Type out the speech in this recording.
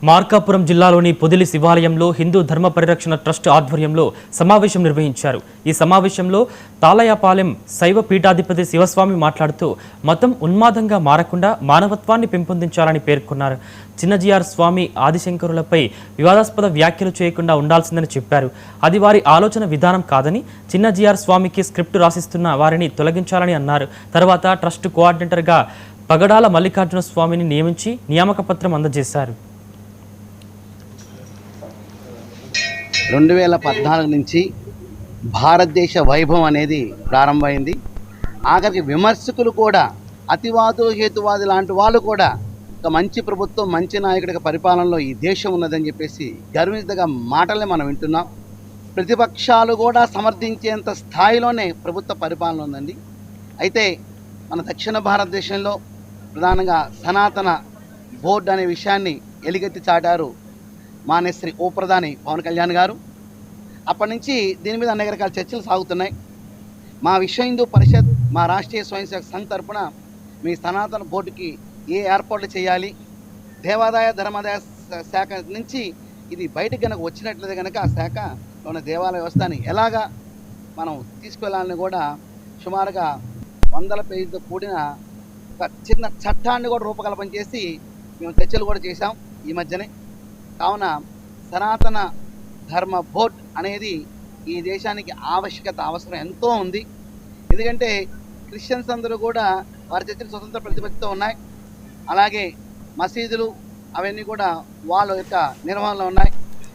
మార్కాపురం జిల్లాలోని పొదిలి శివాలయంలో హిందూ ధర్మ పరిరక్షణ ట్రస్ట్ ఆధ్వర్యంలో సమావేశం నిర్వహించారు. ఈ సమావేశంలో తాళయాపాలెం శైవ పీఠాధిపతి శివస్వామి మాట్లాడుతూ మతం ఉన్మాదంగా మారకుండా మానవత్వాన్ని పెంపొందించాలని పేర్కొన్నారు. చిన్నజీఆర్ స్వామి ఆదిశంకరులపై వివాదాస్పద వ్యాఖ్యలు చేయకుండా ఉండాల్సిందని చెప్పారు. అది వారి ఆలోచన విధానం కాదని, చిన్నజీఆర్ స్వామికి స్క్రిప్ట్ రాసిస్తున్న వారిని తొలగించాలని అన్నారు. తర్వాత ట్రస్ట్ కోఆర్డినేటర్గా పగడాల మల్లికార్జున స్వామిని నియమించి నియామక పత్రం అందజేశారు. 2014 నుంచి భారతదేశ వైభవం అనేది ప్రారంభమైంది. ఆఖరికి విమర్శకులు కూడా, అతివాదులు హేతువాది లాంటి వాళ్ళు కూడా ఒక మంచి ప్రభుత్వం, మంచి నాయకుడికి పరిపాలనలో ఈ దేశం ఉన్నదని చెప్పేసి గర్వించదగ్గ మాటలే మనం వింటున్నాం. ప్రతిపక్షాలు కూడా సమర్థించేంత స్థాయిలోనే ప్రభుత్వ పరిపాలన ఉందండి. అయితే మన దక్షిణ భారతదేశంలో ప్రధానంగా సనాతన బోర్డు అనే విషయాన్ని ఎలుగెత్తి చాటారు మానేశ్రీ ఓ ప్రధాని పవన్ కళ్యాణ్ గారు. అప్పటి నుంచి దీని మీద అనేక రకాల చర్చలు సాగుతున్నాయి. మా విశ్వ హిందూ పరిషత్, మా రాష్ట్రీయ స్వయం సేవక సంఘ్ తరపున మీ సనాతన బోర్డుకి ఏ ఏర్పాట్లు చేయాలి, దేవాదాయ ధర్మాదాయ శాఖ నుంచి ఇది బయటకు కనుక వచ్చినట్లయితే కనుక ఆ శాఖలో ఉన్న దేవాలయ వ్యవస్థని ఎలాగా మనం తీసుకెళ్లాలని కూడా సుమారుగా 100 పేజీలతో కూడిన ఒక చిన్న చట్టాన్ని కూడా రూపకల్పన చేసి మేము చర్చలు కూడా చేశాం ఈ మధ్యనే. కావున సనాతన ధర్మ బోర్డ్ అనేది ఈ దేశానికి అవసరం ఎంతో ఉంది. ఎందుకంటే క్రిస్టియన్స్ అందరూ కూడా వారి చర్చలు స్వతంత్ర ప్రతిపత్తితో ఉన్నాయి. అలాగే మసీదులు అవన్నీ కూడా వాళ్ళ యొక్క నిర్వహణలో ఉన్నాయి.